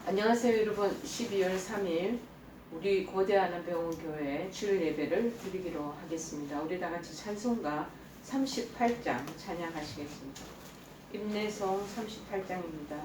안녕하세요 여러분. 12월 3일 우리 고대하나병원교회 주일 예배를 드리기로 하겠습니다. 우리 다같이 찬송가 38장 찬양하시겠습니다. 임내성 38장입니다.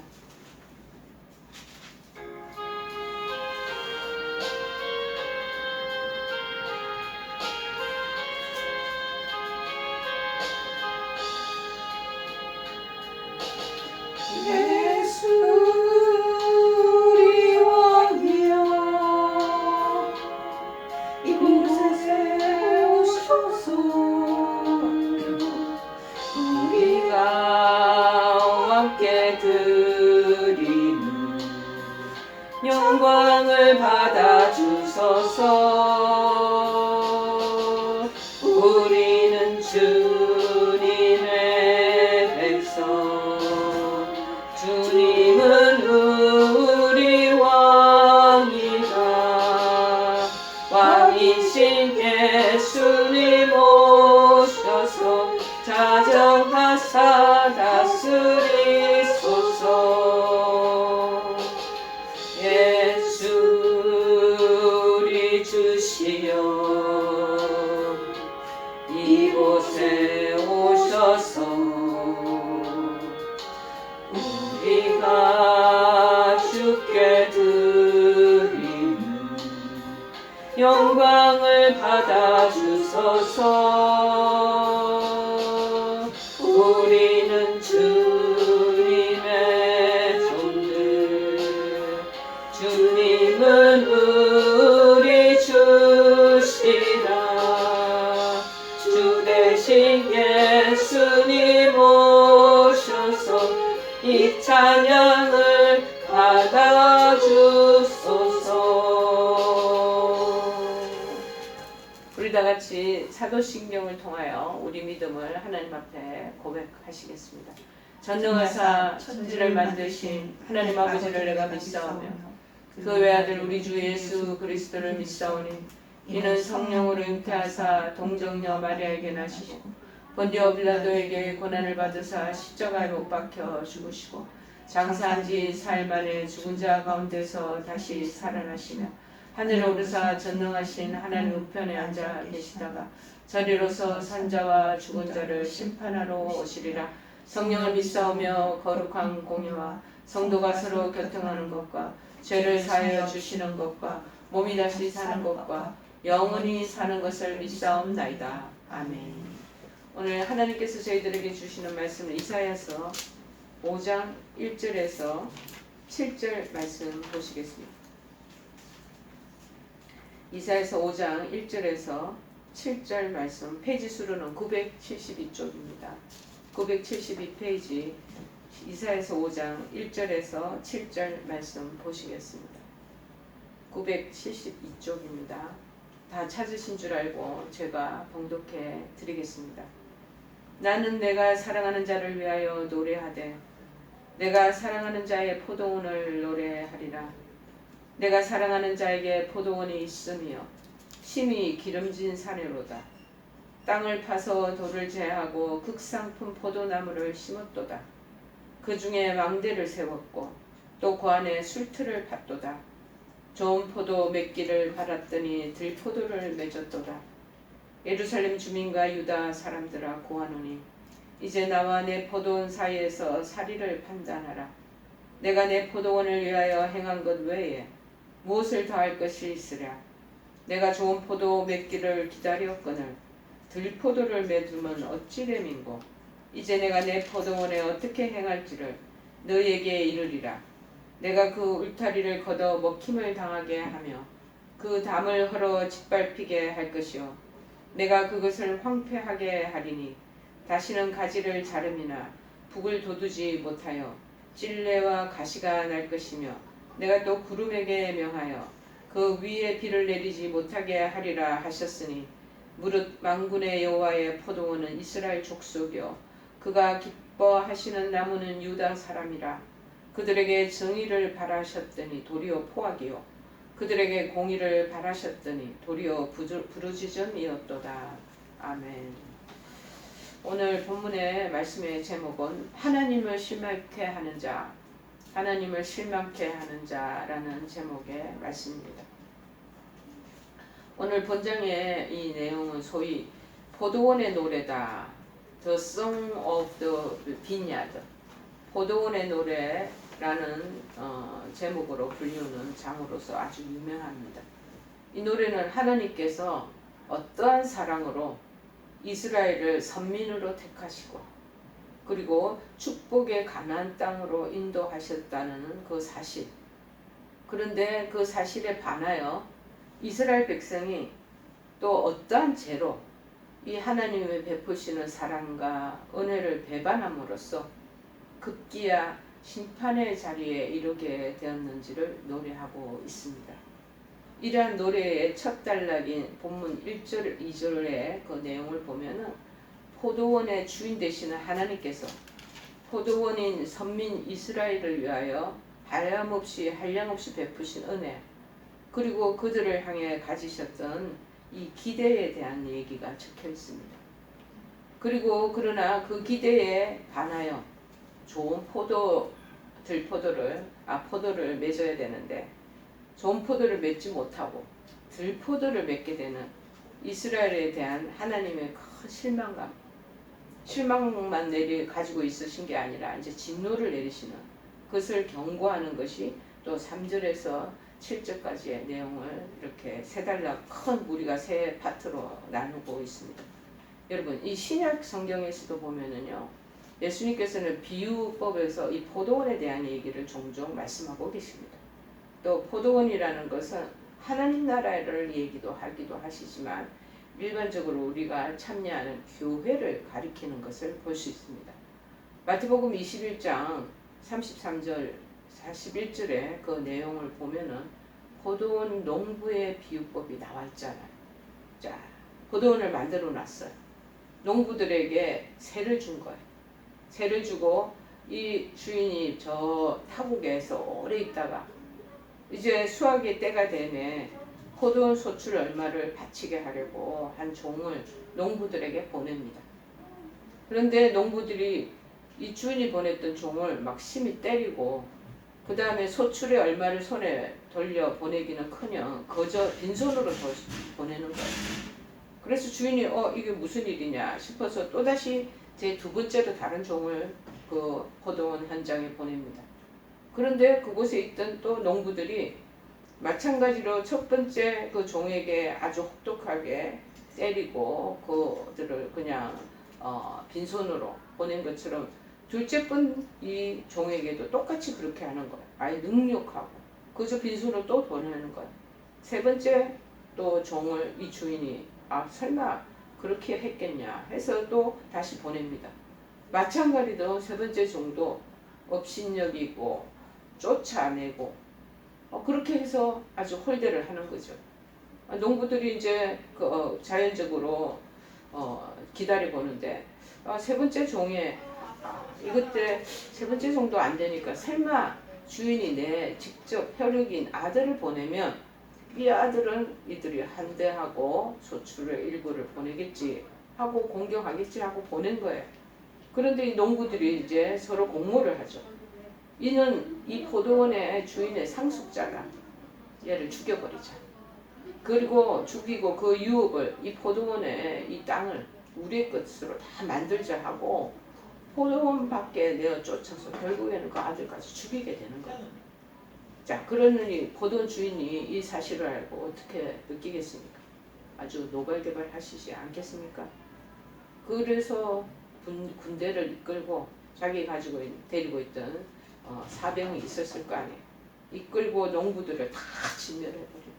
영광을 받아 주소서. 우리는 주님의 백성, 주님은 우리 왕이다. 왕이신 예수님 오셔서 자정하사 다스리소서. 주시여 이곳에 오셔서 우리가 주께 드리는 영광을 받아 주소서. 우리는 주님의 종들, 주님은 우리 주시라. 주 대신 예수님 오셔서 이 찬양을 받아 주소서. 우리 다 같이 사도신경을 통하여 우리 믿음을 하나님 앞에 고백하시겠습니다. 전능하사 천지를 만드신 하나님 아버지를 내가 믿사오며 그 외아들 우리 주 예수 그리스도를 믿사오니 이는 성령으로 잉태하사 동정녀 마리아에게 나시고 본디오 빌라도에게 고난을 받으사 십자가에 못 박혀 죽으시고 장사한 지 사흘 만에 죽은 자 가운데서 다시 살아나시며 하늘에 오르사 전능하신 하나님 우편에 앉아 계시다가 저리로서 산자와 죽은 자를 심판하러 오시리라. 성령을 믿사오며 거룩한 공의와 성도가 서로 교통하는 것과 죄를 사하여 주시는 것과 몸이 다시 사는 것과 영원히 사는 것을 믿사옵나이다. 아멘. 오늘 하나님께서 저희들에게 주시는 말씀은 이사야서 5장 1절에서 7절 말씀 보시겠습니다. 이사야서 5장 1절에서 7절 말씀, 페이지 수로는 972쪽입니다. 972페이지 이사야서 5장 1절에서 7절 말씀 보시겠습니다. 972쪽입니다. 다 찾으신 줄 알고 제가 봉독해 드리겠습니다. 나는 내가 사랑하는 자를 위하여 노래하되 내가 사랑하는 자의 포도원을 노래하리라. 내가 사랑하는 자에게 포도원이 있으며 심히 기름진 산으로다. 땅을 파서 돌을 제하고 극상품 포도나무를 심었도다. 그 중에 망대를 세웠고 또 그 안에 술틀을 팠도다. 좋은 포도 맺기를 바랐더니 들포도를 맺었도다. 예루살렘 주민과 유다 사람들아 고하노니 이제 나와 내 포도원 사이에서 사리를 판단하라. 내가 내 포도원을 위하여 행한 것 외에 무엇을 더할 것이 있으랴. 내가 좋은 포도 맺기를 기다렸거늘 들포도를 맺으면 어찌 됨인고. 이제 내가 내 포도원에 어떻게 행할지를 너희에게 이르리라. 내가 그 울타리를 걷어 먹힘을 당하게 하며 그 담을 헐어 짓밟히게 할 것이요 내가 그것을 황폐하게 하리니 다시는 가지를 자름이나 북을 돋우지 못하여 찔레와 가시가 날 것이며 내가 또 구름에게 명하여 그 위에 비를 내리지 못하게 하리라 하셨으니 무릇 만군의 여호와의 포도원은 이스라엘 족속이요 그가 기뻐하시는 나무는 유다 사람이라. 그들에게 정의를 바라셨더니 도리어 포악이요 그들에게 공의를 바라셨더니 도리어 부르짖음이었도다. 아멘. 오늘 본문의 말씀의 제목은 하나님을 실망케 하는 자, 하나님을 실망케 하는 자라는 제목의 말씀입니다. 오늘 본장의 이 내용은 소위 포도원의 노래다. The Song of the Vineyard. 포도원의 노래라는 제목으로 불리우는 장으로서 아주 유명합니다. 이 노래는 하나님께서 어떠한 사랑으로 이스라엘을 선민으로 택하시고 그리고 축복의 가나안 땅으로 인도하셨다는 그 사실. 그런데 그 사실에 반하여 이스라엘 백성이 또 어떠한 죄로 이 하나님의 베푸시는 사랑과 은혜를 배반함으로써 급기야 심판의 자리에 이르게 되었는지를 노래하고 있습니다. 이러한 노래의 첫 단락인 본문 1절, 2절의 그 내용을 보면은 포도원의 주인 되시는 하나님께서 포도원인 선민 이스라엘을 위하여 한량없이 베푸신 은혜 그리고 그들을 향해 가지셨던 이 기대에 대한 얘기가 적혀 있습니다. 그리고 그러나 그 기대에 반하여 좋은 포도를 맺어야 되는데 좋은 포도를 맺지 못하고 들포도를 맺게 되는 이스라엘에 대한 하나님의 큰 실망만 가지고 있으신 게 아니라 이제 진노를 내리시는 그것을 경고하는 것이 또 3절에서 7절까지의 내용을 이렇게 세 단락 큰 무리가 세 파트로 나누고 있습니다. 여러분 이 신약 성경에서도 보면은요 예수님께서는 비유법에서 이 포도원에 대한 얘기를 종종 말씀하고 계십니다. 또 포도원이라는 것은 하나님 나라를 얘기도 하기도 하시지만 일반적으로 우리가 참여하는 교회를 가리키는 것을 볼 수 있습니다. 마태복음 21장 33절 41절의 그 내용을 보면은 포도원 농부의 비유법이 나와 있잖아요. 자, 포도원을 만들어 놨어요. 농부들에게 세를 준 거예요. 세를 주고 이 주인이 저 타국에서 오래 있다가 이제 수확의 때가 되네 포도원 소출 얼마를 바치게 하려고 한 종을 농부들에게 보냅니다. 그런데 농부들이 이 주인이 보냈던 종을 막 심히 때리고 그 다음에 소출의 얼마를 손에 돌려 보내기는커녕 거저 빈손으로 보내는 거예요. 그래서 주인이 이게 무슨 일이냐 싶어서 또다시 제 두 번째로 다른 종을 그 포도원 현장에 보냅니다. 그런데 그곳에 있던 또 농부들이 마찬가지로 첫 번째 그 종에게 아주 혹독하게 때리고 그들을 그냥 빈손으로 보낸 것처럼 둘째 번 이 종에게도 똑같이 그렇게 하는 거예요. 아예 능욕하고 그저 빈손으로 또 보내는 거예요. 세 번째 또 종을 이 주인이 설마 그렇게 했겠냐 해서 또 다시 보냅니다. 마찬가지로 세 번째 종도 업신여기고 쫓아내고 그렇게 해서 아주 홀대를 하는 거죠. 농부들이 이제 자연적으로 기다려 보는데 세 번째 종에 이것들 세 번째 종도 안 되니까 설마 주인이 내 직접 혈육인 아들을 보내면 이 아들은 이들이 한대하고 소출의 일부를 보내겠지 하고 공격하겠지 하고 보낸 거예요. 그런데 이 농부들이 이제 서로 공모를 하죠. 이는 이 포도원의 주인의 상속자다. 얘를 죽여버리자. 그리고 죽이고 그 유업을 이 포도원의 이 땅을 우리의 것으로 다 만들자 하고 포도원 밖에 내어 쫓아서 결국에는 그 아들까지 죽이게 되는 거예요. 자, 그러니 포도원 주인이 이 사실을 알고 어떻게 느끼겠습니까? 아주 노발대발 하시지 않겠습니까? 그래서 군대를 이끌고 자기 데리고 있던 사병이 있었을 거 아니에요. 이끌고 농부들을 다 진멸해버리고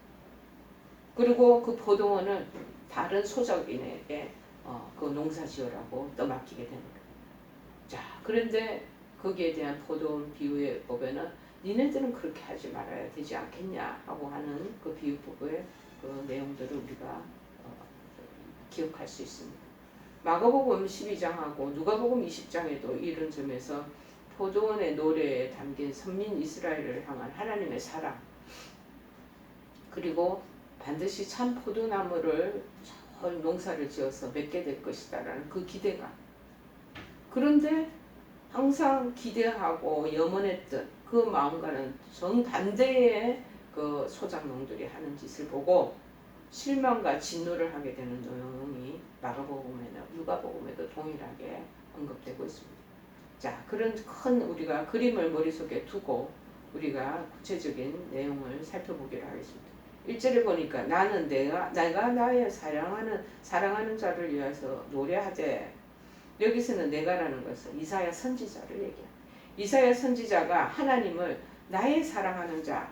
그리고 그 포도원을 다른 소작인에게 그 농사 지으라고 떠맡기게 되는 거예요. 자, 그런데 거기에 대한 포도원 비유에 보면은 니네들은 그렇게 하지 말아야 되지 않겠냐 하고 하는 그 비유법의 그 내용들을 우리가 기억할 수 있습니다. 마가복음 12장하고 누가복음 20장에도 이런 점에서 포도원의 노래에 담긴 선민 이스라엘을 향한 하나님의 사랑 그리고 반드시 참 포도나무를 농사를 지어서 맺게 될 것이다 라는 그 기대감. 그런데 항상 기대하고 염원했던 그 마음과는 정반대의 그 소작농들이 하는 짓을 보고 실망과 진노를 하게 되는 내용이 마가복음에나 누가복음에도 동일하게 언급되고 있습니다. 자, 그런 큰 우리가 그림을 머릿속에 두고 우리가 구체적인 내용을 살펴보기로 하겠습니다. 1절에 보니까 나는 내가 나의 사랑하는 자를 위해서 노래하되, 여기서는 내가라는 것은 이사야 선지자를 얘기합니다. 이사야 선지자가 하나님을 나의 사랑하는 자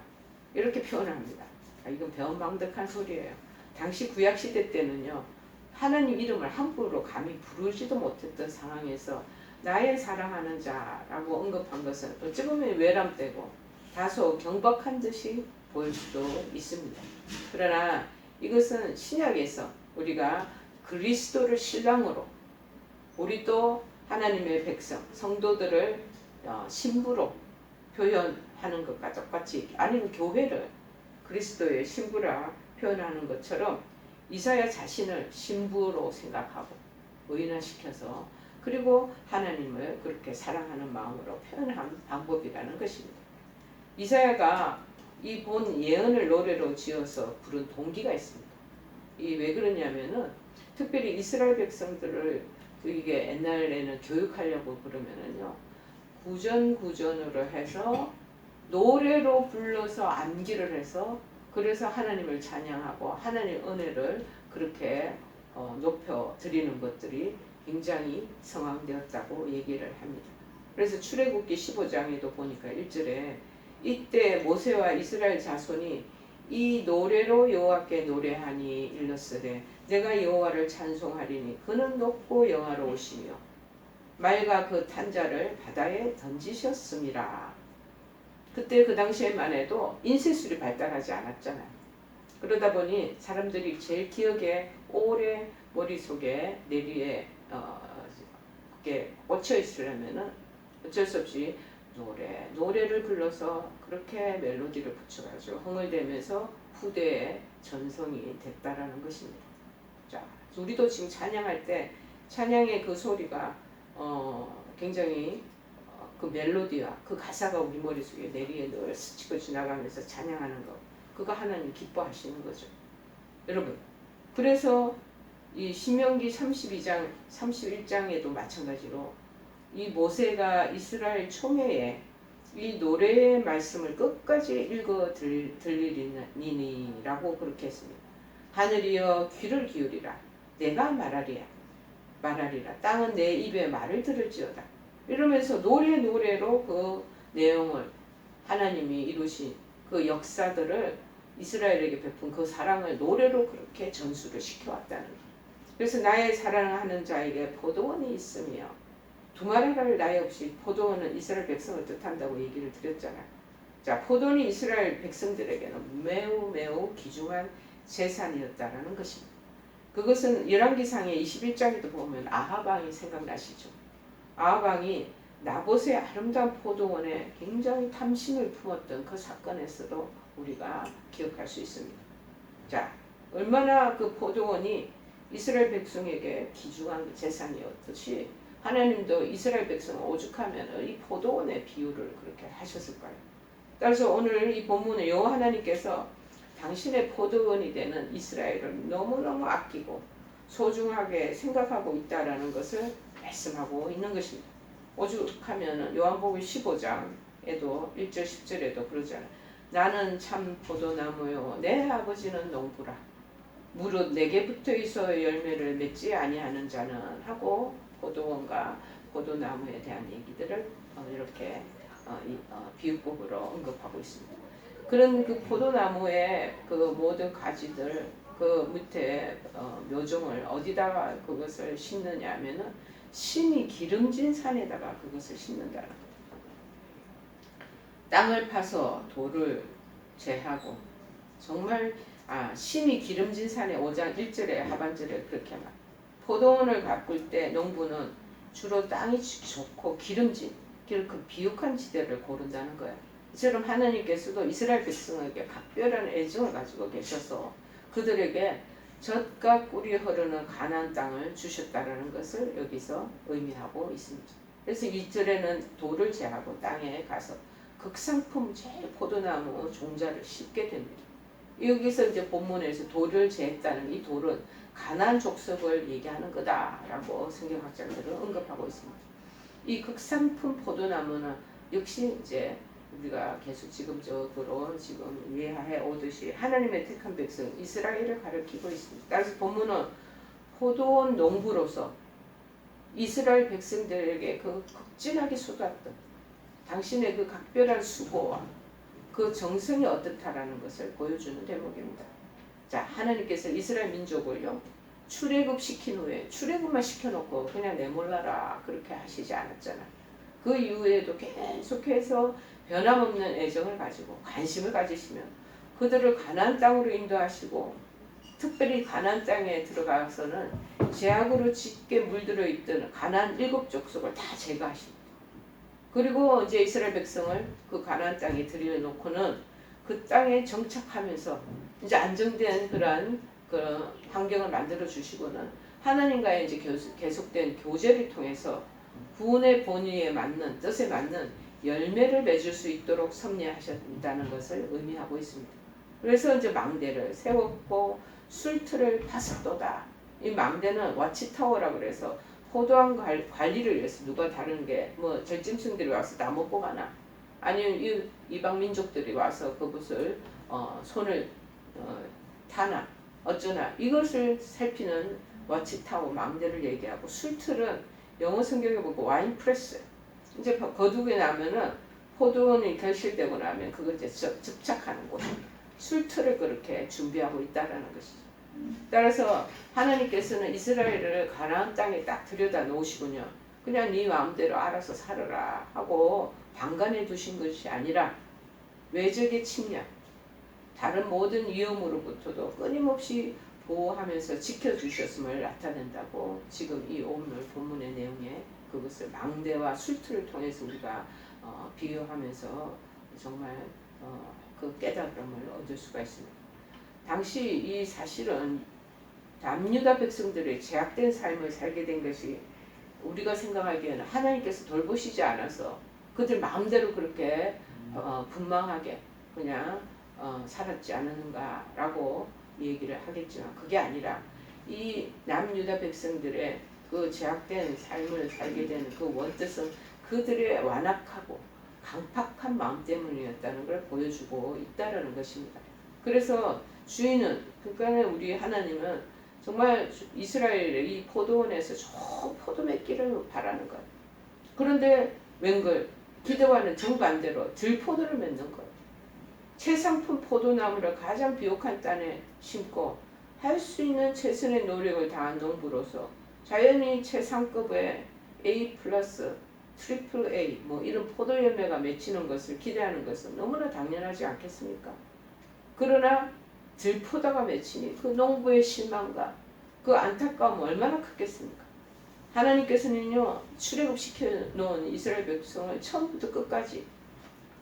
이렇게 표현합니다. 이건 배은망덕한 소리예요. 당시 구약시대 때는요, 하나님 이름을 함부로 감히 부르지도 못했던 상황에서 나의 사랑하는 자라고 언급한 것은 어찌 보면 외람되고 다소 경박한 듯이 보일 수도 있습니다. 그러나 이것은 신약에서 우리가 그리스도를 신랑으로, 우리도 하나님의 백성, 성도들을 신부로 표현하는 것과 똑같이, 아니면 교회를 그리스도의 신부라 표현하는 것처럼 이사야 자신을 신부로 생각하고 의인화시켜서 그리고 하나님을 그렇게 사랑하는 마음으로 표현한 방법이라는 것입니다. 이사야가 이 본 예언을 노래로 지어서 부른 동기가 있습니다. 이 왜 그러냐면은 특별히 이스라엘 백성들을 이게 옛날에는 교육하려고 그러면은요, 구전으로 해서 노래로 불러서 암기를 해서 그래서 하나님을 찬양하고 하나님의 은혜를 그렇게 높여 드리는 것들이 굉장히 성황되었다고 얘기를 합니다. 그래서 출애굽기 15장에도 보니까 1절에 이때 모세와 이스라엘 자손이 이 노래로 여호와께 노래하니 일렀으되 내가 여호와를 찬송하리니 그는 높고 영화로우시며 말과 그 탄자를 바다에 던지셨음이라. 그때 그 당시에만 해도 인쇄술이 발달하지 않았잖아요. 그러다 보니 사람들이 제일 기억에 오래 머릿속에 내리에 그게 꽂혀 있으려면은 어쩔 수 없이 노래를 불러서 그렇게 멜로디를 붙여가지고 흥얼대면서 후대에 전송이 됐다라는 것입니다. 자, 우리도 지금 찬양할 때 찬양의 그 소리가 굉장히 그 멜로디와 그 가사가 우리 머릿속에 내리에 늘 스치고 지나가면서 찬양하는 것, 그거 하나님 기뻐하시는 거죠. 여러분, 그래서 이 신명기 32장, 31장에도 마찬가지로 이 모세가 이스라엘 총회에 이 노래의 말씀을 끝까지 읽어 들리니라고 그렇게 했습니다. 하늘이여 귀를 기울이라. 내가 말하리라. 땅은 내 입의 말을 들을지어다. 이러면서 노래로 그 내용을 하나님이 이루신 그 역사들을 이스라엘에게 베푼 그 사랑을 노래로 그렇게 전수를 시켜왔다는 거예요. 그래서 나의 사랑하는 자에게 포도원이 있으며 두마리를 나이 없이, 포도원은 이스라엘 백성을 뜻한다고 얘기를 드렸잖아요. 자, 포도원이 이스라엘 백성들에게는 매우 귀중한 재산이었다라는 것입니다. 그것은 열왕기상의 21장에도 보면 아하방이 생각나시죠? 아하방이 나봇의 아름다운 포도원에 굉장히 탐심을 품었던 그 사건에서도 우리가 기억할 수 있습니다. 자, 얼마나 그 포도원이 이스라엘 백성에게 귀중한 재산이었듯이 하나님도 이스라엘 백성을 오죽하면 이 포도원의 비유를 그렇게 하셨을까요? 따라서 오늘 이 본문에 여호와 하나님께서 당신의 포도원이 되는 이스라엘을 너무너무 아끼고 소중하게 생각하고 있다라는 것을 말씀하고 있는 것입니다. 오죽하면 요한복음 15장에도 1절 10절에도 그러잖아요. 나는 참 포도나무요 내 아버지는 농부라. 무릇 내게 붙어있어 열매를 맺지 아니하는 자는 하고 포도원과 포도나무에 대한 얘기들을 이렇게 비유법으로 언급하고 있습니다. 그런 그 포도나무의 그 모든 가지들 그 밑에 묘종을 어디다가 그것을 심느냐 하면은 심이 기름진 산에다가 그것을 심는다는 거예요. 땅을 파서 돌을 제하고 정말 심이 기름진 산에 5장 1절에 하반절에 그렇게 말. 포도원을 가꿀 때 농부는 주로 땅이 좋고 기름진 그 비옥한 지대를 고른다는 거예요. 이처럼 하나님께서도 이스라엘 백성에게 각별한 애정을 가지고 계셔서 그들에게 젖과 꿀이 흐르는 가나안 땅을 주셨다라는 것을 여기서 의미하고 있습니다. 그래서 2절에는 돌을 제하고 땅에 가서 극상품 제일 포도나무 종자를 씹게 됩니다. 여기서 이제 본문에서 돌을 제했다는 이 돌은 가나안 족속을 얘기하는 거다라고 성경학자들은 언급하고 있습니다. 이 극상품 포도나무는 역시 이제 우리가 계속 지금적으로 지금 이해해 오듯이 하나님의 택한 백성 이스라엘을 가리키고 있습니다. 따라서 본문은 포도원 농부로서 이스라엘 백성들에게 그 극진하게 쏟았던 당신의 그 각별한 수고와 그 정성이 어떻다라는 것을 보여주는 대목입니다. 자, 하나님께서 이스라엘 민족을요 출애굽 시킨 후에 출애굽만 시켜놓고 그냥 내몰라라 그렇게 하시지 않았잖아. 그 이후에도 계속해서 변함없는 애정을 가지고 관심을 가지시면 그들을 가나안 땅으로 인도하시고 특별히 가나안 땅에 들어가서는 죄악으로 짙게 물들어 있던 가나안 7족속을 다 제거하십니다. 그리고 이제 이스라엘 백성을 그 가나안 땅에 들여놓고는 그 땅에 정착하면서 이제 안정된 그런 환경을 만들어 주시고는 하나님과의 이제 계속된 교제를 통해서 구원의 본의에 맞는 뜻에 맞는 열매를 맺을 수 있도록 섭리하셨다는 것을 의미하고 있습니다. 그래서 이제 망대를 세웠고 술틀을 팠었도다. 이 망대는 와치타워라고 그래서 포도원 관리를 위해서 누가 다른 게 뭐 절짐승들이 와서 다 먹고 가나 아니면 이방 민족들이 와서 그것을 손을 타나 어쩌나 이것을 살피는 와치타워 망대를 얘기하고 술틀은 영어 성경에 보고 와인 프레스 이제 거두게 나면은 포도원이 결실되고 나면 그걸 이제 접착하는 곳 술틀을 그렇게 준비하고 있다라는 것이죠. 따라서 하나님께서는 이스라엘을 가나안 땅에 딱 들여다 놓으시군요. 그냥 네 마음대로 알아서 살아라 하고 방관해 두신 것이 아니라 외적의 침략, 다른 모든 위험으로부터도 끊임없이 보호하면서 지켜주셨음을 나타낸다고 지금 이 오늘 본문의 내용에 그것을 망대와 술틀을 통해서 우리가 비유하면서 정말 그 깨달음을 얻을 수가 있습니다. 당시 이 사실은 남유다 백성들의 제약된 삶을 살게 된 것이 우리가 생각하기에는 하나님께서 돌보시지 않아서 그들 마음대로 그렇게 분망하게 그냥 살았지 않았는가라고 얘기를 하겠지만 그게 아니라 이 남유다 백성들의 그 제약된 삶을 살게 되는 그 원뜻은 그들의 완악하고 강팍한 마음 때문이었다는 걸 보여주고 있다는 것입니다. 그래서 주인은 그러니까 우리 하나님은 정말 이스라엘의 이 포도원에서 좋은 포도 맺기를 바라는 거예요. 그런데 웬걸 기대와는 정반대로 들포도를 맺는 거예요. 최상품 포도나무를 가장 비옥한 땅에 심고 할 수 있는 최선의 노력을 다한 농부로서 자연히 최상급의 A+, 트리플 A 뭐 이런 포도 열매가 맺히는 것을 기대하는 것은 너무나 당연하지 않겠습니까? 그러나 들포도가 맺히니 그 농부의 실망과 그 안타까움은 얼마나 크겠습니까? 하나님께서는요 출애굽시켜 놓은 이스라엘 백성을 처음부터 끝까지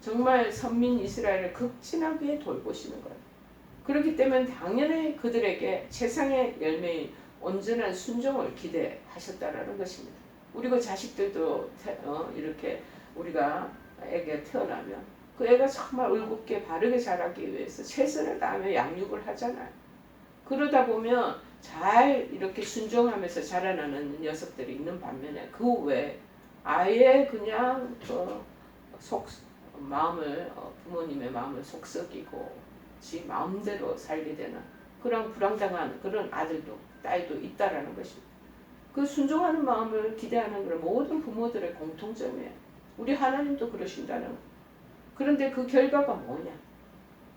정말 선민 이스라엘을 극진하게 돌보시는 거예요. 그렇기 때문에 당연히 그들에게 세상의 열매인 온전한 순종을 기대하셨다라는 것입니다. 우리 그 자식들도 이렇게 우리가 애가 태어나면 그 애가 정말 올곧게 바르게 자라기 위해서 최선을 다하며 양육을 하잖아요. 그러다 보면 잘 이렇게 순종하면서 자라나는 녀석들이 있는 반면에 그 외에 아예 그냥 마음을 부모님의 마음을 속썩이고 지 마음대로 살게 되는 그런 불황당한 그런 아들도 딸도 있다라는 것입니다. 그 순종하는 마음을 기대하는 그런 모든 부모들의 공통점이에요. 우리 하나님도 그러신다는 거예요. 그런데 그 결과가 뭐냐?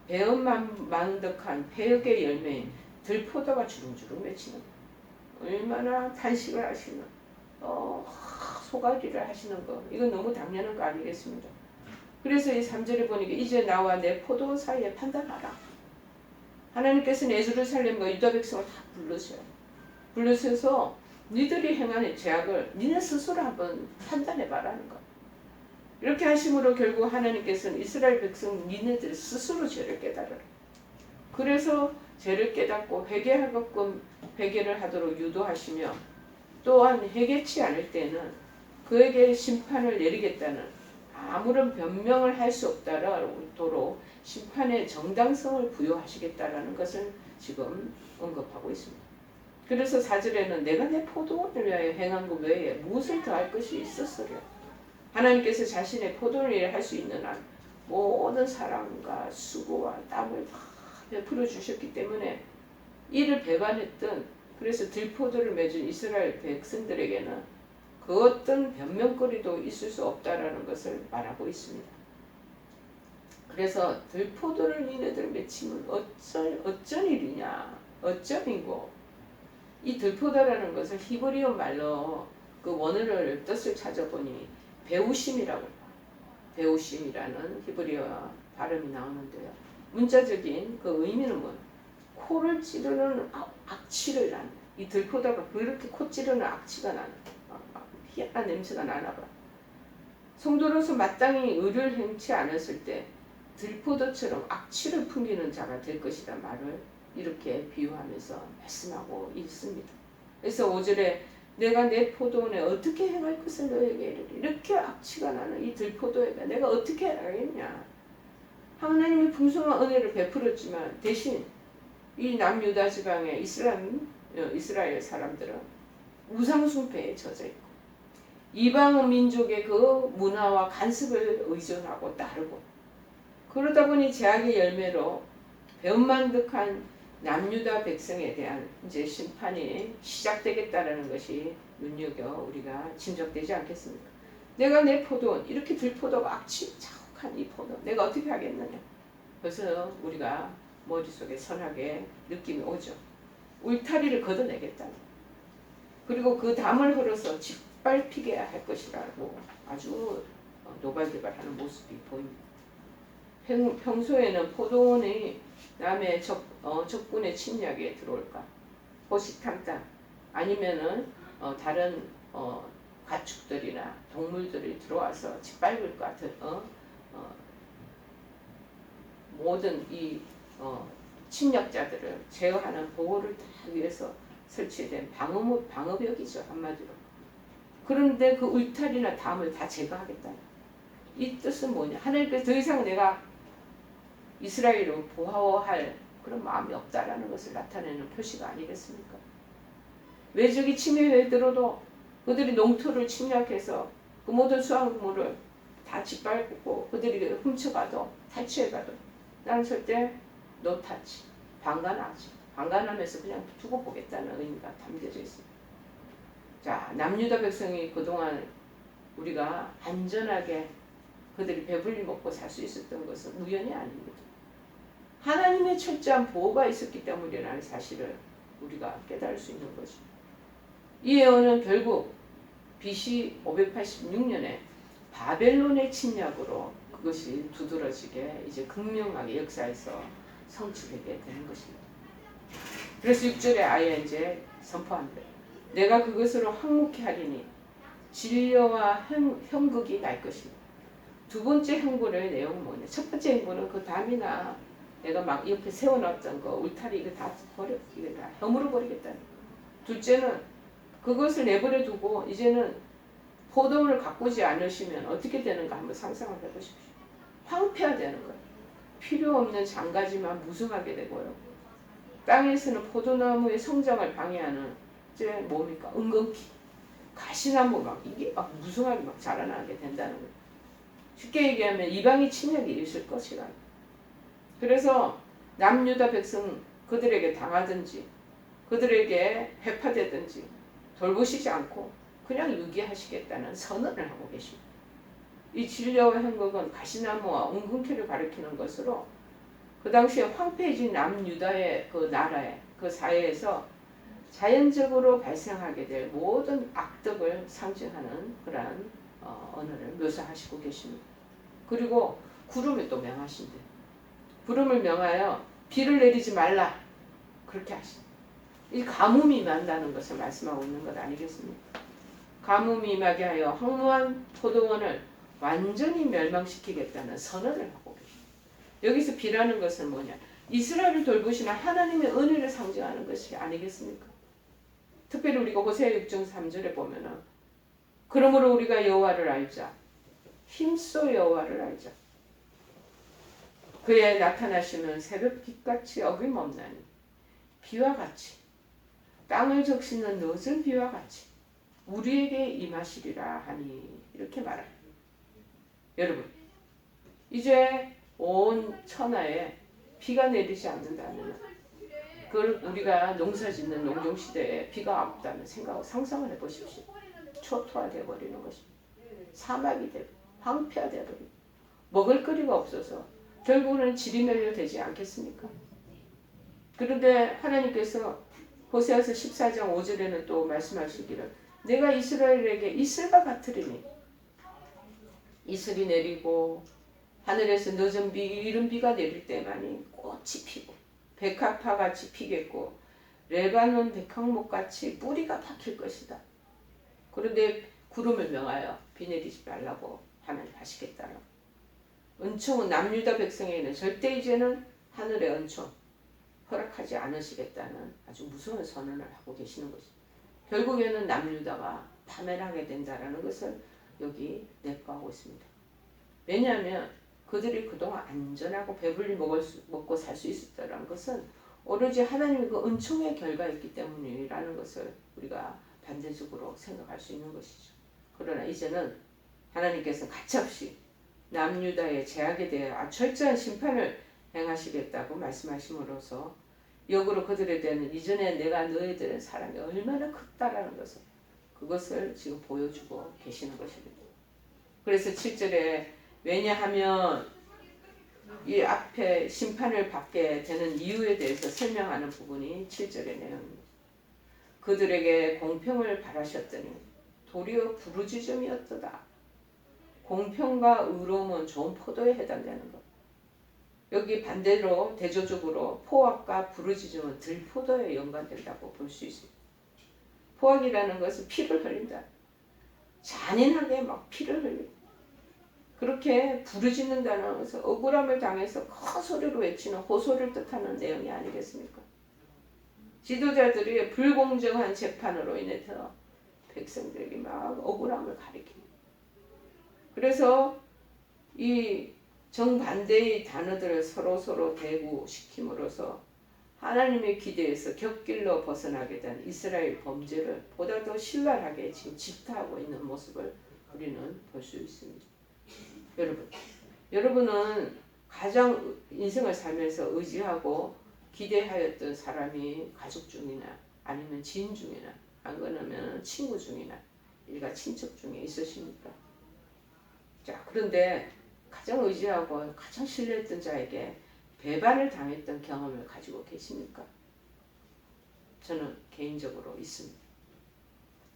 배은만덕한 폐역의 열매인 들포도가 주렁주렁 맺히는 거예요. 얼마나 탄식을 하시는 소가리를 하시는 거 이건 너무 당연한 거 아니겠습니까? 그래서 이 3절에 보니까 이제 나와 내 포도원 사이에 판단하라. 하나님께서는 예루살렘과 유다 백성을 다 불러셔서 니들이 행하는 죄악을 니네 스스로 한번 판단해봐라는 거. 이렇게 하심으로 결국 하나님께서는 이스라엘 백성 니네들 스스로 죄를 깨달으라. 그래서 죄를 깨닫고 회개하게끔 회개를 하도록 유도하시며 또한 회개치 않을 때는 그에게 심판을 내리겠다는 아무런 변명을 할 수 없도록 심판의 정당성을 부여하시겠다라는 것을 지금 언급하고 있습니다. 그래서 4절에는 내가 내 포도원을 위하여 행한 것 외에 무엇을 더할 것이 있었으랴. 하나님께서 자신의 포도원을 위해 할 수 있는 한 모든 사랑과 수고와 땀을 다 베풀어 주셨기 때문에 이를 배반했던, 그래서 들포도를 맺은 이스라엘 백성들에게는 그 어떤 변명거리도 있을 수 없다라는 것을 말하고 있습니다. 그래서 들포도를 니네들 맺히면 어쩐 일이냐, 어쩌인고. 이 들포도라는 것을 히브리어 말로 그 원어를 뜻을 찾아보니 배우심이라고, 배우심이라는 히브리어 발음이 나오는데요. 문자적인 그 의미는 뭐냐? 코를 찌르는 악취를 나는, 이 들포도가 그렇게 코 찌르는 악취가 나는, 희한한 냄새가 나나 봐. 성도로서 마땅히 의를 행치 않았을 때 들포도처럼 악취를 풍기는 자가 될 것이다 말을 이렇게 비유하면서 말씀하고 있습니다. 그래서 5절에 내가 내 포도원에 어떻게 행할 것을 너에게 이르리. 이렇게 악취가 나는 이 들포도에게 내가 어떻게 하겠냐. 하나님이 풍성한 은혜를 베풀었지만 대신 이 남유다 지방의 이스라엘 사람들은 우상 숭배에 젖어 있고 이방 민족의 그 문화와 간습을 의존하고 따르고, 그러다 보니 제약의 열매로 배은만득한 남유다 백성에 대한 이제 심판이 시작되겠다라는 것이 눈여겨 우리가 짐작되지 않겠습니까? 내가 내 포도원, 이렇게 들포도가 악취 자욱한 이 포도 내가 어떻게 하겠느냐. 그래서 우리가 머릿속에 선하게 느낌이 오죠. 울타리를 걷어내겠다. 그리고 그 담을 흘러서 짓밟히게 할 것이라고 아주 노발대발하는 모습이 보입니다. 평소에는 포도원이 남의 적군의 침략에 들어올까, 호시탐탐, 아니면은 다른 가축들이나 동물들이 들어와서 짓밟을까, 모든 이 침략자들을 제어하는 보호를 다 위해서 설치된 방어벽이죠, 한마디로. 그런데 그 울타리나 담을 다 제거하겠다. 이 뜻은 뭐냐? 하나님께서 더 이상 내가 이스라엘을 보호할 그런 마음이 없다라는 것을 나타내는 표시가 아니겠습니까? 외적이 침해에 들어도 그들이 농토를 침략해서 그 모든 수확물을 다 짓밟고 그들이 훔쳐가도 탈취해가도 나는 절대 no touch, 방관하면서 그냥 두고 보겠다는 의미가 담겨져 있습니다. 자, 남유다 백성이 그동안 우리가 안전하게 그들이 배불리 먹고 살 수 있었던 것은 우연이 아닙니다. 하나님의 철저한 보호가 있었기 때문이라는 사실을 우리가 깨달을 수 있는 거죠. 이 예언은 결국 BC 586년에 바벨론의 침략으로 그것이 두드러지게 이제 극명하게 역사에서 성취되게 되는 것입니다. 그래서 6절에 아예 이제 선포합니다. 내가 그것으로 항목케 하리니 진려와 형극이 날 것입니다. 두 번째 행보의 내용은 뭐냐? 첫 번째 행보는 그 담이나 내가 막 옆에 세워놨던 거 울타리 이거 다 이거 다 허물어 버리겠다는 거. 둘째는 그것을 내버려 두고 이제는 포도원을 가꾸지 않으시면 어떻게 되는가 한번 상상을 해보십시오. 황폐화되는 거예요. 필요 없는 장가지만 무성하게 되고요. 땅에서는 포도나무의 성장을 방해하는 이제 뭡니까? 은근피, 가시나무 막 이게 막 무성하게 막 자라나게 된다는 거예요. 쉽게 얘기하면 이방의 침략이 있을 것이라. 그래서 남유다 백성 그들에게 당하든지 그들에게 회파되든지 돌보시지 않고 그냥 유기하시겠다는 선언을 하고 계십니다. 이 진려와 행곡은 가시나무와 은근키를 가리키는 것으로 그 당시에 황폐해진 남유다의 그 나라의 그 사회에서 자연적으로 발생하게 될 모든 악덕을 상징하는 그러한 언어를 묘사하시고 계십니다. 그리고 구름을 또 명하신대. 구름을 명하여 비를 내리지 말라 그렇게 하십니다. 이 가뭄이 임한다는 것을 말씀하고 있는 것 아니겠습니까? 가뭄이 임하게 하여 황무한 포도원을 완전히 멸망시키겠다는 선언을 하고 계십니다. 여기서 비라는 것은 뭐냐? 이스라엘을 돌보시는 하나님의 은혜를 상징하는 것이 아니겠습니까? 특별히 우리가 호세아 6장 3절에 보면은 그러므로 우리가 여호와를 알자. 힘써 여호와를 알자. 그의 나타나시는 새벽 빛같이 어김없나니 비와 같이 땅을 적시는 늦은 비와 같이 우리에게 임하시리라 하니 이렇게 말합니다. 여러분 이제 온 천하에 비가 내리지 않는다면 그걸 우리가 농사짓는 농경시대에 비가 없다는 생각을 상상을 해보십시오. 초토화되어 버리는 것입니다. 사막이 되고 황폐화되어 버리고 먹을 거리가 없어서 결국은 지리멸렬 되지 않겠습니까? 그런데 하나님께서 호세아서 14장 5절에는 또 말씀하시기를 내가 이스라엘에게 이슬과 같으리니 이슬이 내리고 하늘에서 늦은 비 이른 비가 내릴 때만이 꽃이 피고 백합화같이 피겠고 레바논 백향목같이 뿌리가 박힐 것이다. 그런데 구름을 명하여 비 내리지 말라고 하나님 하시겠다는 은총은 남유다 백성에게는 절대 이제는 하늘의 은총 허락하지 않으시겠다는 아주 무서운 선언을 하고 계시는 것입니다. 결국에는 남유다가 파멸하게 된다는 것을 여기 내포하고 있습니다. 왜냐하면 그들이 그동안 안전하고 배불리 먹고 살 수 있었다는 것은 오로지 하나님의 그 은총의 결과였기 때문이라는 것을 우리가 반대적으로 생각할 수 있는 것이죠. 그러나 이제는 하나님께서 가차없이 남유다의 죄악에 대해 철저한 심판을 행하시겠다고 말씀하심으로써 역으로 그들에 대한 이전에 내가 너희들의 사랑이 얼마나 크다라는 것을 그것을 지금 보여주고 계시는 것입니다. 그래서 7절에 왜냐하면 이 앞에 심판을 받게 되는 이유에 대해서 설명하는 부분이 7절의 내용입니다. 그들에게 공평을 바라셨더니 도리어 부르짖음이었도다. 공평과 의로움은 좋은 포도에 해당되는 것. 여기 반대로 대조적으로 포악과 부르짖음은 들포도에 연관된다고 볼 수 있습니다. 포악이라는 것은 피를 흘린다. 잔인하게 막 피를 흘리고 그렇게 부르짖는다는 것은 억울함을 당해서 큰 소리로 외치는 호소를 뜻하는 내용이 아니겠습니까? 지도자들이 불공정한 재판으로 인해서 백성들에게 막 억울함을 가리킵니다. 그래서 이 정반대의 단어들을 서로 대구시킴으로써 하나님의 기대에서 곁길로 벗어나게 된 이스라엘 범죄를 보다 더 신랄하게 지금 질타하고 있는 모습을 우리는 볼 수 있습니다. 여러분은 가장 인생을 살면서 의지하고 기대하였던 사람이 가족 중이나 아니면 지인 중이나 안 그러면 친구 중이나 일가 친척 중에 있으십니까? 자, 그런데 가장 의지하고 가장 신뢰했던 자에게 배반을 당했던 경험을 가지고 계십니까? 저는 개인적으로 있습니다.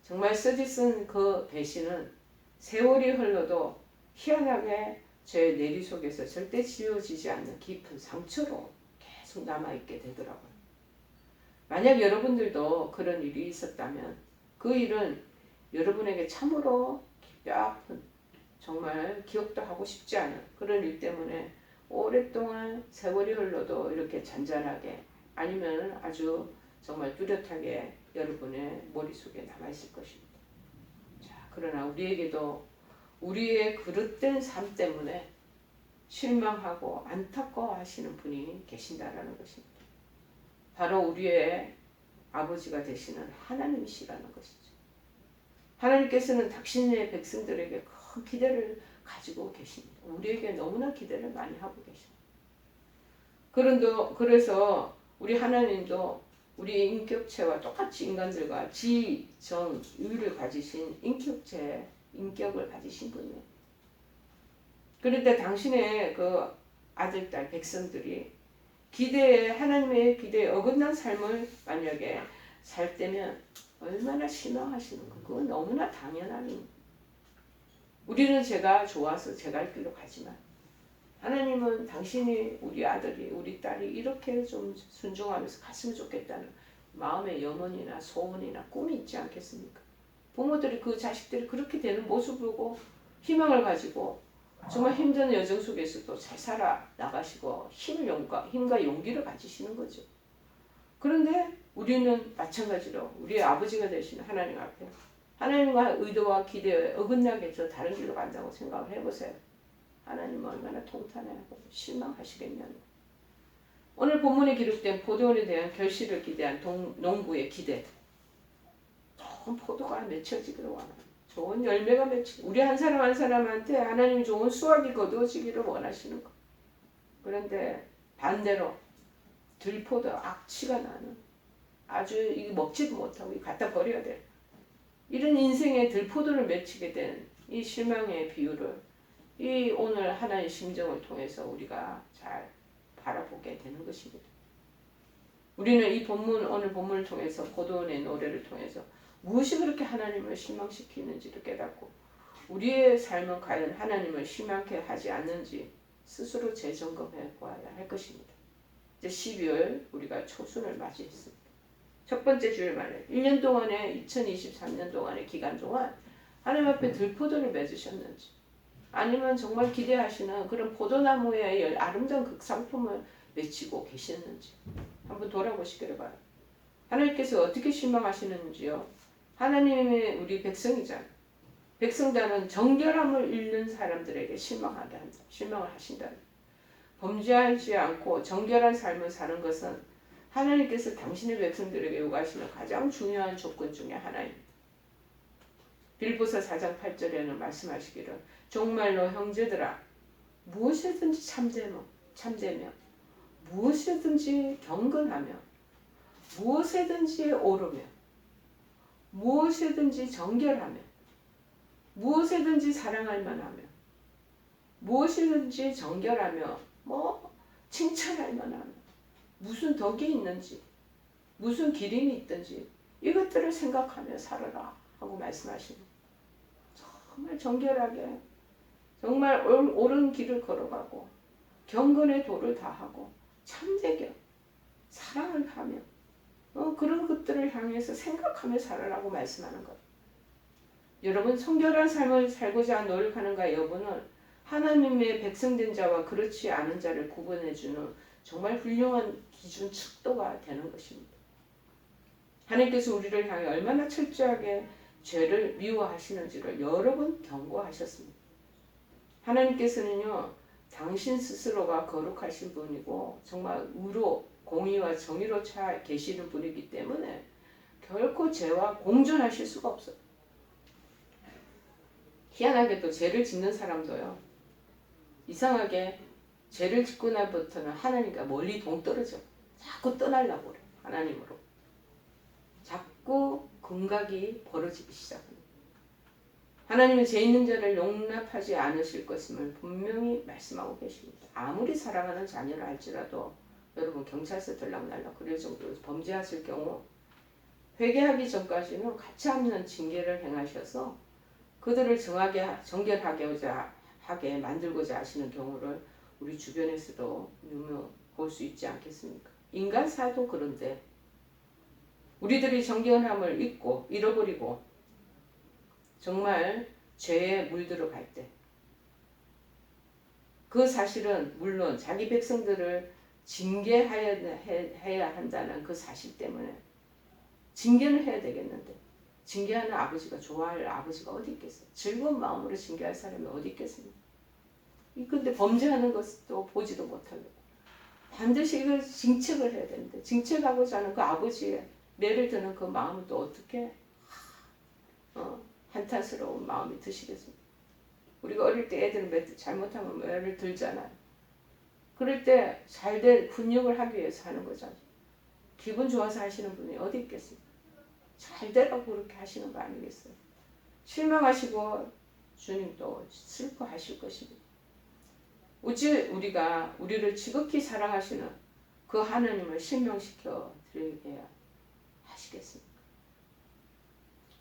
정말 쓰디쓴 그 배신은 세월이 흘러도 희한하게 제 내리 속에서 절대 지워지지 않는 깊은 상처로 계속 남아있게 되더라고요. 만약 여러분들도 그런 일이 있었다면 그 일은 여러분에게 참으로 뼈아픈 정말 기억도 하고 싶지 않은 그런 일 때문에 오랫동안 세월이 흘러도 이렇게 잔잔하게 아니면 아주 정말 뚜렷하게 여러분의 머릿속에 남아있을 것입니다. 자, 그러나 우리에게도 우리의 그릇된 삶 때문에 실망하고 안타까워하시는 분이 계신다라는 것입니다. 바로 우리의 아버지가 되시는 하나님이시라는 것이죠. 하나님께서는 당신의 백성들에게 큰 기대를 가지고 계십니다. 우리에게 너무나 기대를 많이 하고 계십니다. 그래서 우리 하나님도 우리 인격체와 똑같이 인간들과 지, 정, 유를 가지신 인격을 가지신 분이에요. 그런데 당신의 그 아들, 딸, 백성들이 하나님의 기대에 어긋난 삶을 만약에 살 때면 얼마나 실망하시는가. 그건 너무나 당연한 일입니다. 우리는 제가 좋아서 제가 할 길로 가지만 하나님은 당신이 우리 아들이 우리 딸이 이렇게 좀 순종하면서 갔으면 좋겠다는 마음의 염원이나 소원이나 꿈이 있지 않겠습니까? 부모들이 그 자식들이 그렇게 되는 모습을 보고 희망을 가지고 정말 힘든 여정 속에서도 잘 살아 나가시고 힘과 용기를 가지시는 거죠. 그런데 우리는 마찬가지로 우리의 아버지가 되시는 하나님 앞에 하나님과 의도와 기대에 어긋나겠죠. 다른 길로 간다고 생각을 해보세요. 하나님은 얼마나 통탄하고 실망하시겠냐는. 오늘 본문에 기록된 포도원에 대한 결실을 기대한 농부의 기대. 좋은 포도가 맺혀지기를 원합니다. 좋은 열매가 맺히고 우리 한 사람 한 사람한테 하나님이 좋은 수확이 거두어지기를 원하시는 것. 그런데 반대로 들포도 악취가 나는 아주 이게 먹지도 못하고 갖다 버려야 돼. 이런 인생의 들포도를 맺히게 된 이 실망의 비유를 이 오늘 하나님의 심정을 통해서 우리가 잘 바라보게 되는 것입니다. 우리는 이 본문 오늘 본문을 통해서 포도원의 노래를 통해서 무엇이 그렇게 하나님을 실망시키는지를 깨닫고 우리의 삶은 과연 하나님을 실망케 하지 않는지 스스로 재점검해 보아야 할 것입니다. 이제 12월 우리가 초순을 맞이했습니다. 첫 번째 주일 말에 1년 동안의 2023년 동안의 기간 동안 하나님 앞에 들포도를 맺으셨는지 아니면 정말 기대하시는 그런 포도나무의 아름다운 극상품을 맺히고 계셨는지 한번 돌아보시기를 바랍니다. 하나님께서 어떻게 실망하시는지요. 하나님의 우리 백성이잖아요. 백성단은 정결함을 잃는 사람들에게 실망을 하신다. 범죄하지 않고 정결한 삶을 사는 것은 하나님께서 당신의 백성들에게 요구하시는 가장 중요한 조건 중에 하나입니다. 빌보서 4장 8절에는 말씀하시기를 정말로 형제들아 무엇이든지 참되며 무엇이든지 경건하며 무엇이든지 오르며 무엇이든지 정결하며 무엇이든지 사랑할 만하며 무엇이든지 정결하며 칭찬할 만하며 무슨 덕이 있는지 무슨 기림이 있든지 이것들을 생각하며 살아라 하고 말씀하시는 정말 정결하게 정말 옳은 길을 걸어가고 경건의 도를 다하고 참되게 사랑을 하며 그런 것들을 향해서 생각하며 살아라고 말씀하는 것. 여러분 성결한 삶을 살고자 노력하는가 여부는 하나님의 백성된 자와 그렇지 않은 자를 구분해주는 정말 훌륭한 기준 척도가 되는 것입니다. 하나님께서 우리를 향해 얼마나 철저하게 죄를 미워하시는지를 여러 번 경고하셨습니다. 하나님께서는요 당신 스스로가 거룩하신 분이고 정말 의로 공의와 정의로 차 계시는 분이기 때문에 결코 죄와 공존하실 수가 없어요. 희한하게도 죄를 짓는 사람도요 이상하게 죄를 짓고 나부터는 하나님과 멀리 동떨어져 자꾸 떠나려고 그래. 하나님으로 자꾸 금각이 벌어지기 시작합니다. 하나님은 죄 있는 자를 용납하지 않으실 것임을 분명히 말씀하고 계십니다. 아무리 사랑하는 자녀를 할지라도 여러분 경찰서 들락날락 그럴 정도로 범죄하실 경우 회개하기 전까지는 가차없는 징계를 행하셔서 그들을 정결하게 만들고자 하시는 경우를 우리 주변에서도 볼 수 있지 않겠습니까? 인간사도 그런데 우리들이 정결함을 잊고 잃어버리고 정말 죄에 물들어갈 때 그 사실은 물론 자기 백성들을 징계해야 한다는 그 사실 때문에 징계는 해야 되겠는데 징계하는 아버지가 좋아할 아버지가 어디 있겠어요? 즐거운 마음으로 징계할 사람이 어디 있겠습니까? 근데 범죄하는 것도 보지도 못하고 반드시 이걸 징책을 해야 되는데 징책하고자 하는 그 아버지의 매를 드는 그 마음은 또 어떻게 한탄스러운 마음이 드시겠습니까? 우리가 어릴 때 애들은 잘못하면 매를 들잖아요. 그럴 때 잘된 훈육을 하기 위해서 하는 거잖아요. 기분 좋아서 하시는 분이 어디 있겠습니까? 잘 되라고 그렇게 하시는 거 아니겠어요? 실망하시고 주님도 슬퍼하실 것입니다. 어찌 우리가 우리를 지극히 사랑하시는 그 하나님을 실망시켜 드리게 하시겠습니까?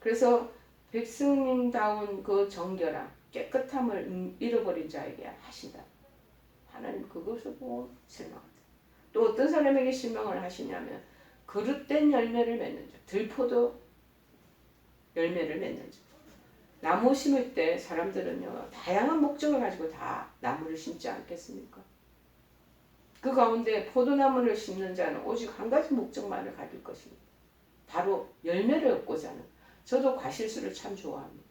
그래서 백성님다운 그 정결함, 깨끗함을 잃어버린 자에게 하신다. 하나님 그것을 보고 실망한다. 또 어떤 사람에게 실망을 하시냐면 그릇된 열매를 맺는 자, 들포도 열매를 맺는 자. 나무 심을 때 사람들은요 다양한 목적을 가지고 다 나무를 심지 않겠습니까? 그 가운데 포도나무를 심는 자는 오직 한 가지 목적만을 가질 것입니다. 바로 열매를 얻고자 하는 저도 과실수를 참 좋아합니다.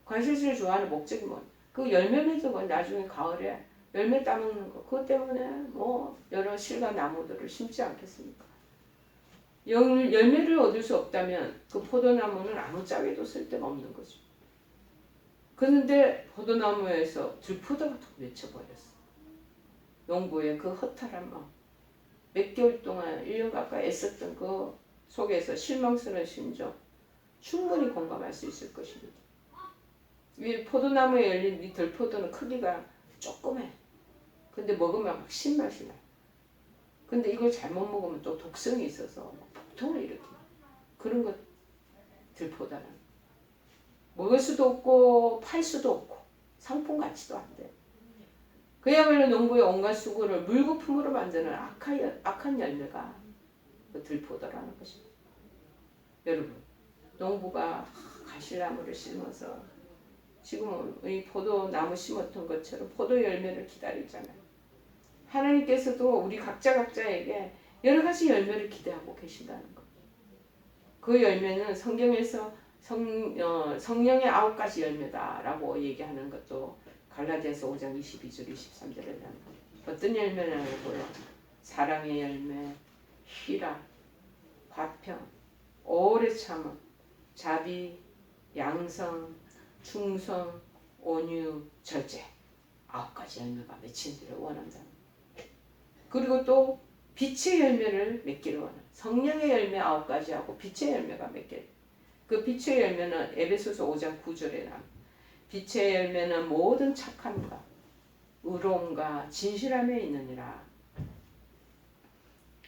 과실수를 좋아하는 목적이 뭐예요? 그 열매 맺은 건 나중에 가을에 열매 따먹는 거. 그것 때문에 뭐 여러 실과 나무들을 심지 않겠습니까? 열매를 얻을 수 없다면 그 포도나무는 아무짝에도 쓸데가 없는 거죠. 그런데 포도나무에서 들포도가 툭 맺혀버렸어. 농부의 그 허탈한 마음. 몇 개월 동안 1년 가까이 애썼던 그 속에서 실망스러운 심정 충분히 공감할 수 있을 것입니다. 이 포도나무에 열린 이 들포도는 크기가 조그매. 근데 먹으면 막 신맛이 나. 근데 이걸 잘못 먹으면 또 독성이 있어서 복통을 일으켜. 그런 것 들포다는 먹을 수도 없고 팔 수도 없고 상품 가치도 안 돼. 그야말로 농부의 온갖 수고를 물거품으로 만드는 악한 열매가 그 들포도라는 것입니다. 여러분, 농부가 가시나무를 심어서 지금은 이 포도나무 심었던 것처럼 포도 열매를 기다리잖아요. 하나님께서도 우리 각자에게 여러 가지 열매를 기대하고 계신다는 것. 그 열매는 성경에서 성령의 9가지 열매다라고 얘기하는 것도 갈라디아서 5장 22절 23절에 나옵니다. 어떤 열매냐고요? 사랑의 열매, 희락, 화평, 오래 참음, 자비, 양성, 충성, 온유, 절제. 9가지 열매가 맺힌 데를 원한다는. 그리고 또 빛의 열매를 맺기를 원한다. 성령의 열매 9가지하고 빛의 열매가 몇 개. 그 빛의 열매는 에베소서 5장 9절에 나옵니다. 빛의 열매는 모든 착함과 의로움과 진실함에 있느니라.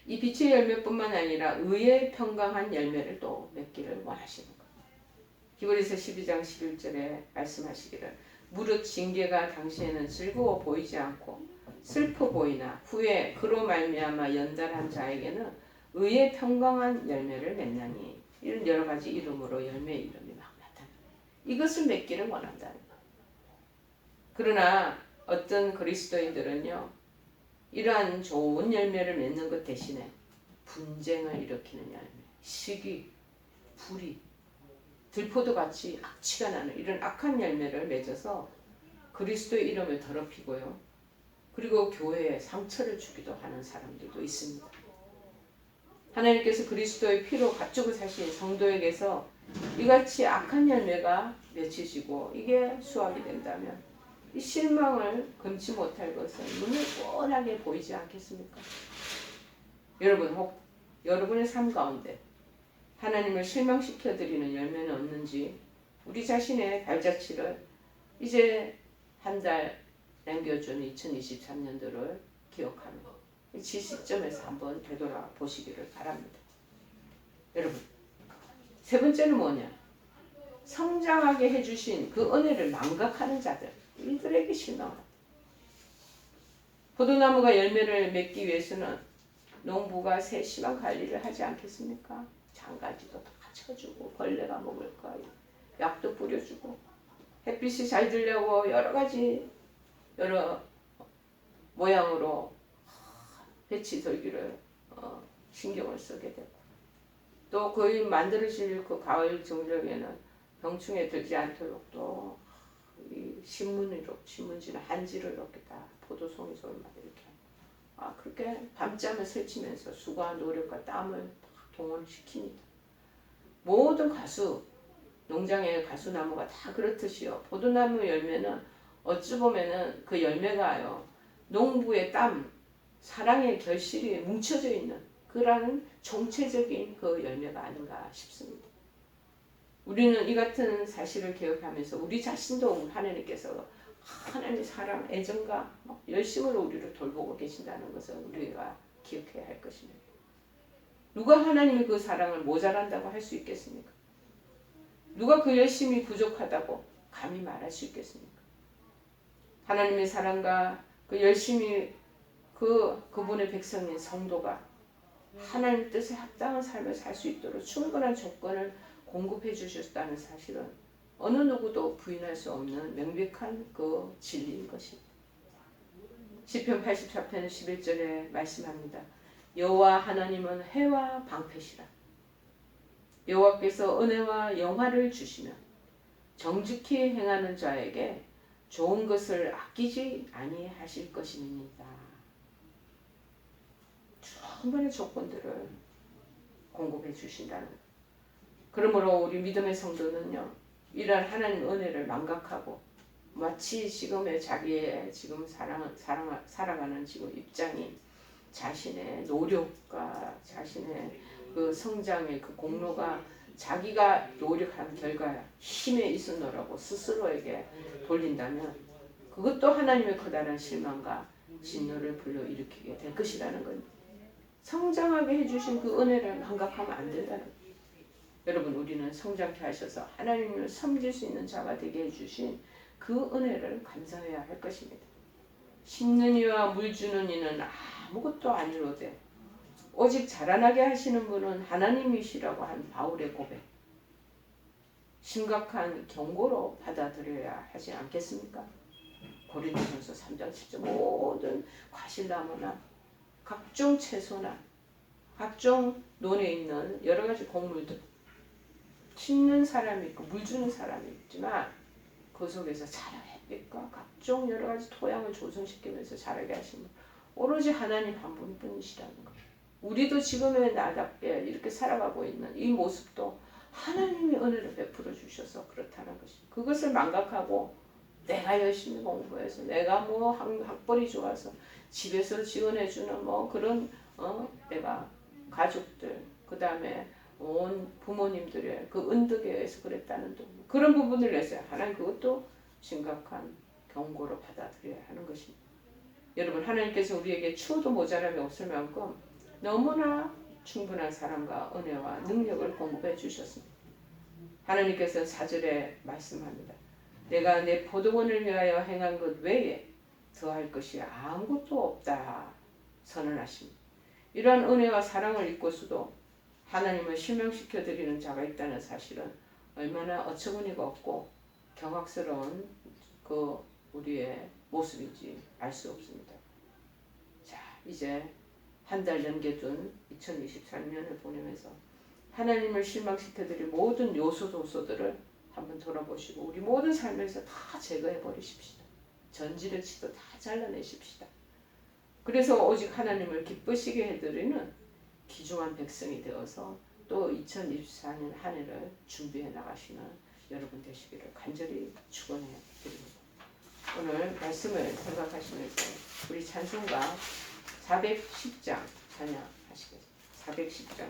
이 빛의 열매뿐만 아니라 의의 평강한 열매를 또 맺기를 원하시는 것. 히브리서 12장 11절에 말씀하시기를 무릇 징계가 당시에는 즐거워 보이지 않고 슬퍼 보이나 후에 그로 말미암아 연단한 자에게는 의의 평강한 열매를 맺나니. 이런 여러 가지 이름으로 열매의 이름이 막 나타나. 이것을 맺기를 원한다는 것. 그러나 어떤 그리스도인들은요, 이러한 좋은 열매를 맺는 것 대신에 분쟁을 일으키는 열매, 시기, 불의, 들포도같이 악취가 나는 이런 악한 열매를 맺어서 그리스도의 이름을 더럽히고요. 그리고 교회에 상처를 주기도 하는 사람들도 있습니다. 하나님께서 그리스도의 피로 가축을 사신 성도에게서 이같이 악한 열매가 맺히시고 이게 수확이 된다면 이 실망을 금치 못할 것은 눈에 뻔하게 보이지 않겠습니까? 여러분, 혹 여러분의 삶 가운데 하나님을 실망시켜드리는 열매는 없는지 우리 자신의 발자취를 이제 한 달 남겨준 2023년도를 기억하는 것. 이 시점에서 한번 되돌아보시기를 바랍니다. 여러분, 세 번째는 뭐냐? 성장하게 해주신 그 은혜를 망각하는 자들, 이들에게 실망한다. 포도나무가 열매를 맺기 위해서는 농부가 세심한 관리를 하지 않겠습니까? 장가지도 다 쳐주고 벌레가 먹을까 약도 뿌려주고 햇빛이 잘 들려고 여러 가지 여러 모양으로 배치 돌기를 신경을 쓰게 되고 또 거의 만들어질 그 가을 정력에는 병충해 들지 않도록 또 이 신문지나 한지를 이렇게 다 포도송이 솔만 이렇게 그렇게 밤잠을 설치면서 수고와 노력과 땀을 동원시킵니다. 모든 농장의 가수나무가 다 그렇듯이요. 포도나무 열매는 어찌 보면은 그 열매가요. 농부의 땀, 사랑의 결실이 뭉쳐져 있는 그러한 총체적인 그 열매가 아닌가 싶습니다. 우리는 이 같은 사실을 기억하면서 우리 자신도 하나님께서 하나님의 사랑, 애정과 열심으로 우리를 돌보고 계신다는 것을 우리가 기억해야 할 것입니다. 누가 하나님의 그 사랑을 모자란다고 할 수 있겠습니까? 누가 그 열심이 부족하다고 감히 말할 수 있겠습니까? 하나님의 사랑과 그 열심이 그분의 백성인 성도가 하나님 뜻에 합당한 삶을 살 수 있도록 충분한 조건을 공급해 주셨다는 사실은 어느 누구도 부인할 수 없는 명백한 그 진리인 것입니다. 시편 84편 11절에 말씀합니다. 여호와 하나님은 해와 방패시라. 여호와께서 은혜와 영화를 주시며 정직히 행하는 자에게 좋은 것을 아끼지 아니하실 것입니다. 충분히 조건들을 공급해 주신다는 거예요. 그러므로 우리 믿음의 성도는요, 이런 하나님 은혜를 망각하고 마치 지금의 자기의 지금 살아가는 지금 입장이 자신의 노력과 자신의 그 성장의 그 공로가 자기가 노력한 결과야 힘에 있으노라고 스스로에게 돌린다면 그것도 하나님의 커다란 실망과 진노를 불러일으키게 될 것이라는 겁니다. 성장하게 해주신 그 은혜를 망각하면 안 된다는 거예요. 여러분, 우리는 성장케 하셔서 하나님을 섬길 수 있는 자가 되게 해주신 그 은혜를 감사해야 할 것입니다. 심는 이와 물 주는 이는 아무것도 아니로되 오직 자라나게 하시는 분은 하나님이시라고 한 바울의 고백, 심각한 경고로 받아들여야 하지 않겠습니까? 고린도전서 3장 10절 모든 과실나무나 각종 채소나 각종 논에 있는 여러 가지 곡물들, 심는 사람이 있고 물 주는 사람이 있지만 그 속에서 자라 햇빛과 각종 여러 가지 토양을 조성시키면서 자라게 하시는 오로지 하나님 한 분뿐이시라는 거예요. 우리도 지금의 나답게 이렇게 살아가고 있는 이 모습도 하나님이 은혜를 베풀어 주셔서 그렇다는 것입니다. 그것을 망각하고 내가 열심히 공부해서 내가 뭐 학벌이 좋아서 집에서 지원해주는 뭐 그런 내가 가족들 그 다음에 온 부모님들의 그 은덕에 의해서 그랬다는 그런 부분을 내세요. 하나님 그것도 심각한 경고로 받아들여야 하는 것입니다. 여러분, 하나님께서 우리에게 추워도 모자람이 없을 만큼 너무나 충분한 사랑과 은혜와 능력을 공급해 주셨습니다. 하나님께서 4절에 말씀합니다. 내가 내 포도원을 위하여 행한 것 외에 더할 것이 아무것도 없다 선언하십니다. 이러한 은혜와 사랑을 잊고서도 하나님을 실망시켜드리는 자가 있다는 사실은 얼마나 어처구니가 없고 경악스러운 그 우리의 모습인지 알 수 없습니다. 자, 이제 한 달 넘겨둔 2023년을 보내면서 하나님을 실망시켜드릴 모든 요소들을 한번 돌아보시고 우리 모든 삶에서 다 제거해 버리십시다. 전지를 치도 다 잘라내십시다. 그래서 오직 하나님을 기쁘시게 해드리는 귀중한 백성이 되어서 또 2024년 한 해를 준비해 나가시는 여러분 되시기를 간절히 축원해 드립니다. 오늘 말씀을 생각하시면서 우리 찬송가 410장 찬양하시겠습니다. 410장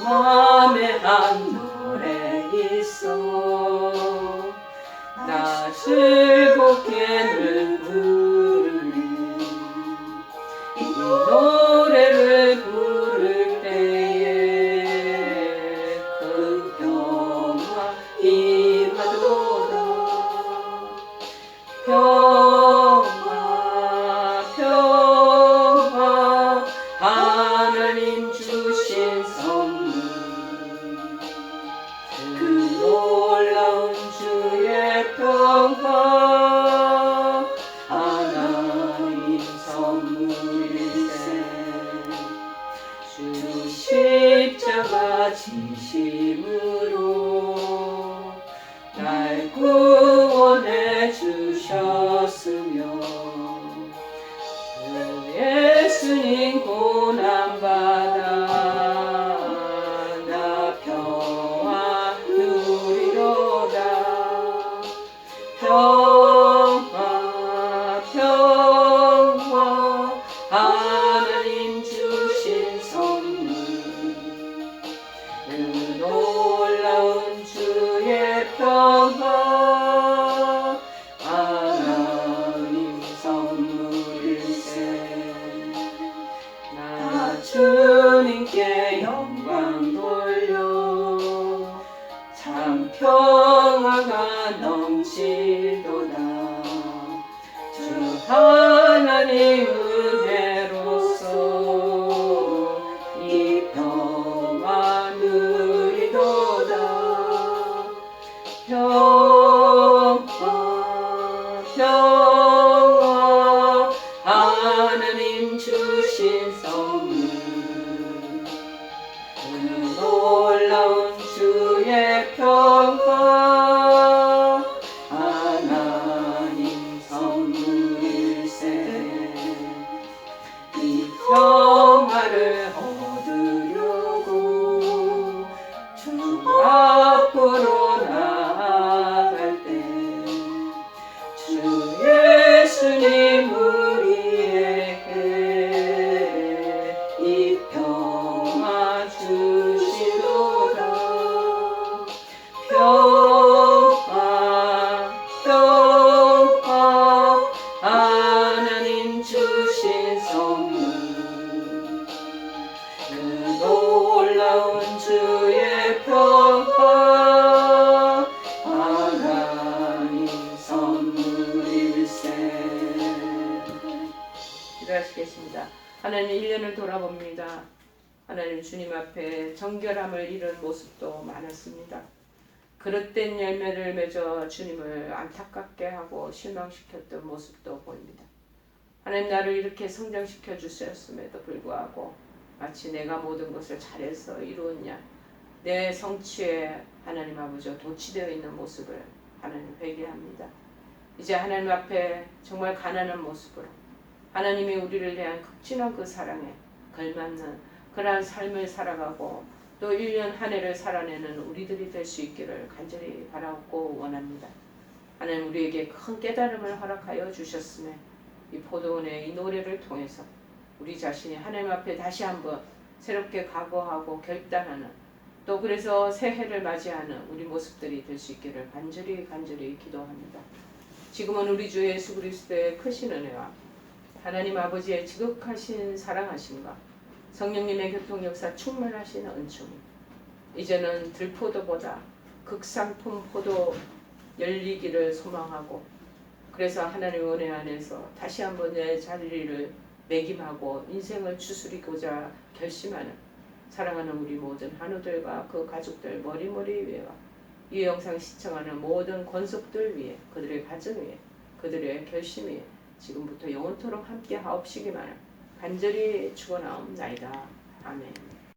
맘에 한 노래 있어 나 즐겁게는 부르네 이 노래를 부를 때에 그 평화 임하도다 평화 하나님 주신 선물 그 놀라운 주의 평화 하나님 선물일세 주 십자가 지심으로 날 구원해 주셨으며 주 예수님 고난받아 나 평화 누리로다 평화 하나님 주신 선물 그 놀라운 주의 평화 하나님 선물일세 나 주님께 영광 돌려 참 평화가 넘치도다 주 하나님 은혜로서 이 평화는 하나님 1년을 돌아봅니다. 하나님 주님 앞에 정결함을 잃은 모습도 많았습니다. 그릇된 열매를 맺어 주님을 안타깝게 하고 실망시켰던 모습도 보입니다. 하나님 나를 이렇게 성장시켜 주셨음에도 불구하고 마치 내가 모든 것을 잘해서 이루었냐 내 성취에 하나님 아버지와 도취되어 있는 모습을 하나님 회개합니다. 이제 하나님 앞에 정말 가난한 모습으로 하나님이 우리를 대한 극진한 그 사랑에 걸맞는 그러한 삶을 살아가고 또 1년 한 해를 살아내는 우리들이 될 수 있기를 간절히 바라고 원합니다. 하나님 우리에게 큰 깨달음을 허락하여 주셨음에 이 포도원의 이 노래를 통해서 우리 자신이 하나님 앞에 다시 한번 새롭게 각오하고 결단하는 또 그래서 새해를 맞이하는 우리 모습들이 될 수 있기를 간절히 기도합니다. 지금은 우리 주 예수 그리스도의 크신 은혜와 하나님 아버지의 지극하신 사랑하심과 성령님의 교통 역사 충만하신 은총이 이제는 들포도보다 극상품 포도 열리기를 소망하고 그래서 하나님의 은혜 안에서 다시 한번 내 자리를 매김하고 인생을 추스리고자 결심하는 사랑하는 우리 모든 한우들과 그 가족들 머리머리 위에와 이 영상 시청하는 모든 권속들 위에 그들의 가정 위에 그들의 결심 위에 지금부터 영원토록 함께 하옵시기만을 간절히 축원하옵나이다. 아멘.